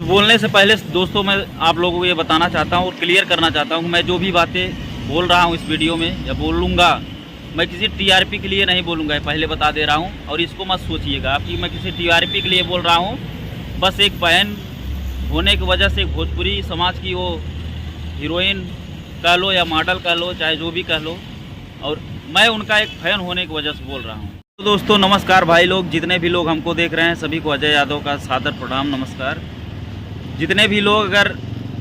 बोलने से पहले दोस्तों मैं आप लोगों को ये बताना चाहता हूँ और क्लियर करना चाहता हूँ, मैं जो भी बातें बोल रहा हूँ इस वीडियो में या बोलूँगा, मैं किसी टीआरपी के लिए नहीं बोलूँगा, पहले बता दे रहा हूँ। और इसको मत सोचिएगा कि मैं किसी टीआरपी के लिए बोल रहा हूँ। बस एक बहन होने की वजह से भोजपुरी समाज की वो हीरोइन कह लो या मॉडल कह लो, चाहे जो भी कह लो, और मैं उनका एक फैन होने की वजह से बोल रहा हूँ। तो दोस्तों नमस्कार भाई लोग, जितने भी लोग हमको देख रहे हैं सभी को अजय यादव का सादर प्रणाम, नमस्कार। जितने भी लोग अगर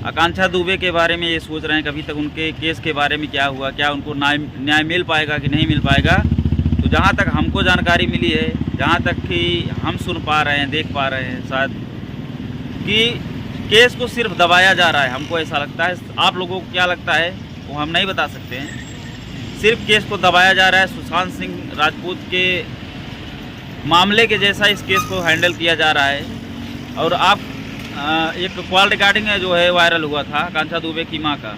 आकांक्षा दुबे के बारे में ये सोच रहे हैं कभी तक उनके केस के बारे में क्या हुआ, क्या उनको न्याय मिल पाएगा कि नहीं मिल पाएगा, तो जहाँ तक हमको जानकारी मिली है, जहाँ तक कि हम सुन पा रहे हैं, देख पा रहे हैं शायद, कि केस को सिर्फ दबाया जा रहा है। हमको ऐसा लगता है, आप लोगों को क्या लगता है वो हम नहीं बता सकते हैं। सिर्फ केस को दबाया जा रहा है, सुशांत सिंह राजपूत के मामले के जैसा इस केस को हैंडल किया जा रहा है। और आप एक कॉल रिकॉर्डिंग जो है वायरल हुआ था आकांक्षा दुबे की मां का,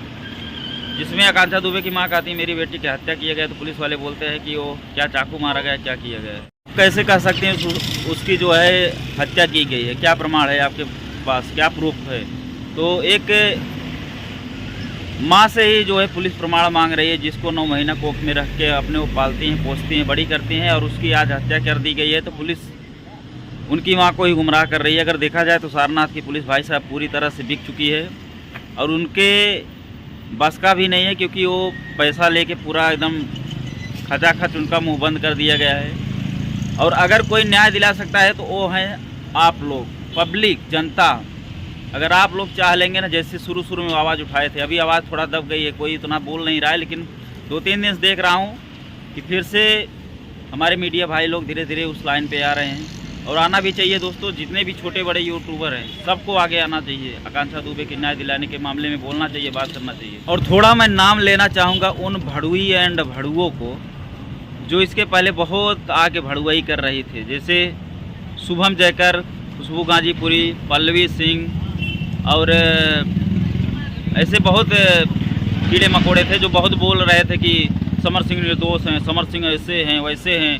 जिसमें आकांक्षा दुबे की मां कहती मेरी बेटी की हत्या किया गया, तो पुलिस वाले बोलते हैं कि वो क्या चाकू मारा गया, क्या किया गया। कैसे कह सकते हैं उसकी जो है हत्या की गई है? क्या प्रमाण है आपके पास, क्या प्रूफ है? तो एक माँ से ही जो है पुलिस प्रमाण मांग रही है, जिसको 9 महीना कोख में रख के अपने को पालती हैं, पोसती हैं, बड़ी करती हैं, और उसकी आज हत्या कर दी गई है। तो पुलिस उनकी माँ को ही गुमराह कर रही है। अगर देखा जाए तो सारनाथ की पुलिस भाई साहब पूरी तरह से बिक चुकी है और उनके बस का भी नहीं है, क्योंकि वो पैसा लेके पूरा एकदम खचाखच उनका मुंह बंद कर दिया गया है। और अगर कोई न्याय दिला सकता है तो वो हैं आप लोग, पब्लिक, जनता। अगर आप लोग चाह लेंगे ना, जैसे शुरू में आवाज़ उठाए थे, अभी आवाज़ थोड़ा दब गई है, कोई इतना बोल नहीं रहा है, लेकिन 2-3 दिन से देख रहा हूँ कि फिर से हमारे मीडिया भाई लोग धीरे धीरे उस लाइन पे आ रहे हैं। और आना भी चाहिए दोस्तों, जितने भी छोटे बड़े यूट्यूबर हैं सबको आगे आना चाहिए। आकांक्षा दुबे के न्याय दिलाने के मामले में बोलना चाहिए, बात करना चाहिए। और थोड़ा मैं नाम लेना चाहूँगा उन भड़ुई एंड भड़ुओं को जो इसके पहले बहुत आगे भड़ुआई कर रही थे, जैसे शुभम जयकर, खुशबू गाजीपुरी, पल्लवी सिंह, और ऐसे बहुत कीड़े मकोड़े थे जो बहुत बोल रहे थे कि समर सिंह निर्दोष हैं, समर सिंह ऐसे हैं वैसे हैं,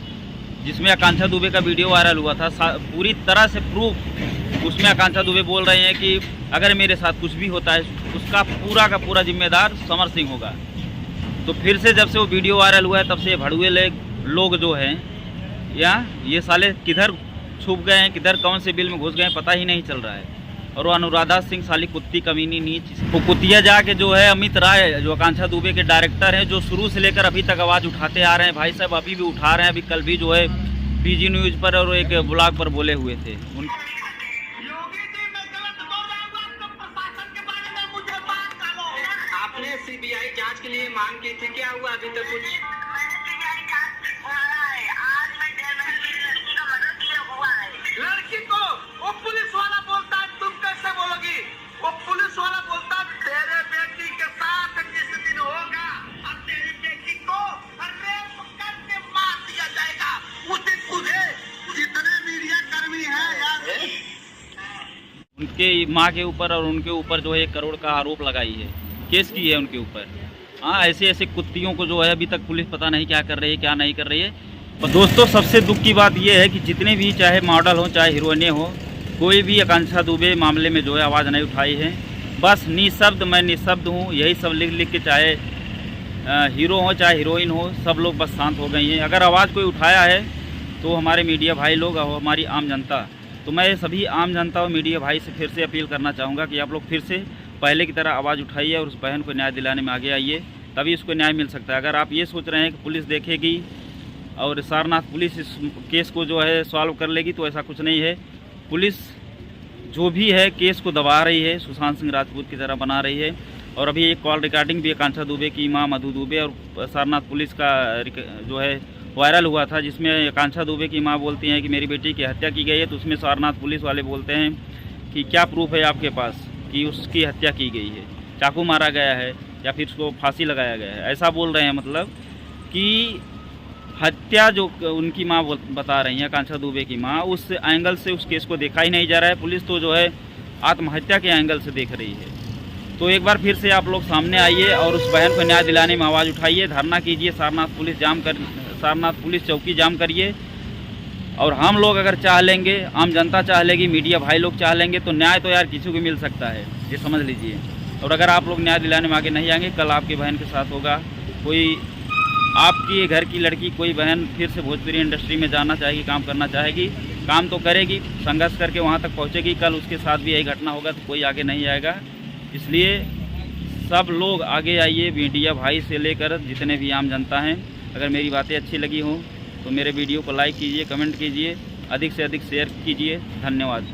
जिसमें आकांक्षा दुबे का वीडियो वायरल हुआ था। पूरी तरह से प्रूफ उसमें आकांक्षा दुबे बोल रहे हैं कि अगर मेरे साथ कुछ भी होता है उसका पूरा का पूरा जिम्मेदार समर सिंह होगा। तो फिर से जब से वो वीडियो वायरल हुआ है तब से भड़ुए लोग जो हैं, या ये साले किधर छुप गए हैं, किधर कौन से बिल में घुस गए हैं, पता ही नहीं चल रहा है। और वो अनुराधा सिंह साली कुत्ती कमीनी नीच, वो कुतिया जाके जो है अमित राय जो आकांक्षा दुबे के डायरेक्टर हैं, जो शुरू से लेकर अभी तक आवाज़ उठाते आ रहे हैं भाई साहब, अभी भी उठा रहे हैं। अभी कल भी जो है पीजी न्यूज़ पर और एक ब्लॉग पर बोले हुए थे आपने सीबीआई जांच के लिए मांग की थी, क्या हुआ अभी तक कुछ? लड़की को वो पुलिस वाला बोलता है, तुम कैसे बोलोगी? वो पुलिस वाला बोलता है तेरे बेटी के साथ जिस दिन होगा और तेरी बेटी को रेप करके मार दिया जाएगा, उस दिन तुझे जितने मीडिया कर्मी हैं यार, उनके माँ के ऊपर और उनके ऊपर जो है 1 करोड़ का आरोप लगाई है, केस की है उनके ऊपर। हाँ, ऐसे ऐसे कुत्तियों को जो है अभी तक पुलिस पता नहीं क्या कर रही है, क्या नहीं कर रही है। और दोस्तों सबसे दुख की बात यह है कि जितने भी चाहे मॉडल हो चाहे हीरोइने हो, कोई भी आकांक्षा दुबे मामले में जो है आवाज़ नहीं उठाई है। बस निशब्द, मैं निशब्द हूँ, यही सब लिख के, चाहे हीरो हो चाहे हीरोइन हो, सब लोग बस शांत हो गई हैं। अगर आवाज़ कोई उठाया है तो हमारे मीडिया भाई लोग और हमारी आम जनता। तो मैं सभी आम जनता और मीडिया भाई से फिर से अपील करना चाहूँगा कि आप लोग फिर से पहले की तरह आवाज़ उठाइए और उस बहन को न्याय दिलाने में आगे आइए, तभी उसको न्याय मिल सकता है। अगर आप ये सोच रहे हैं कि पुलिस देखेगी और सारनाथ पुलिस इस केस को जो है सॉल्व कर लेगी, तो ऐसा कुछ नहीं है। पुलिस जो भी है केस को दबा रही है, सुशांत सिंह राजपूत की तरह बना रही है। और अभी एक कॉल रिकॉर्डिंग भी आकांक्षा दुबे की मां मधु दुबे और सारनाथ पुलिस का जो है वायरल हुआ था, जिसमें आकांक्षा दुबे की मां बोलती हैं कि मेरी बेटी की हत्या की गई है। तो उसमें सारनाथ पुलिस वाले बोलते हैं कि क्या प्रूफ है आपके पास कि उसकी हत्या की गई है, चाकू मारा गया है या फिर उसको फांसी लगाया गया है, ऐसा बोल रहे हैं। मतलब कि हत्या जो उनकी माँ बता रही हैं, आकांक्षा दुबे की माँ, उस एंगल से उस केस को देखा ही नहीं जा रहा है। पुलिस तो जो है आत्महत्या के एंगल से देख रही है। तो एक बार फिर से आप लोग सामने आइए और उस बहन को न्याय दिलाने में आवाज़ उठाइए, धरना कीजिए, सारनाथ पुलिस चौकी जाम करिए। और हम लोग अगर चाह लेंगे, आम जनता चाह लेगी, मीडिया भाई लोग चाह लेंगे, तो न्याय तो यार किसी को मिल सकता है, ये समझ लीजिए। और अगर आप लोग न्याय दिलाने में आगे नहीं आएंगे, कल आपकी बहन के साथ होगा। कोई आपकी घर की लड़की, कोई बहन फिर से भोजपुरी इंडस्ट्री में जाना चाहेगी, काम करना चाहेगी, काम तो करेगी, संघर्ष करके वहाँ तक पहुँचेगी, कल उसके साथ भी यही घटना होगा तो कोई आगे नहीं आएगा। इसलिए सब लोग आगे आइए, मीडिया भाई से लेकर जितने भी आम जनता हैं। अगर मेरी बातें अच्छी लगी हों तो मेरे वीडियो को लाइक कीजिए, कमेंट कीजिए, अधिक से अधिक शेयर कीजिए। धन्यवाद।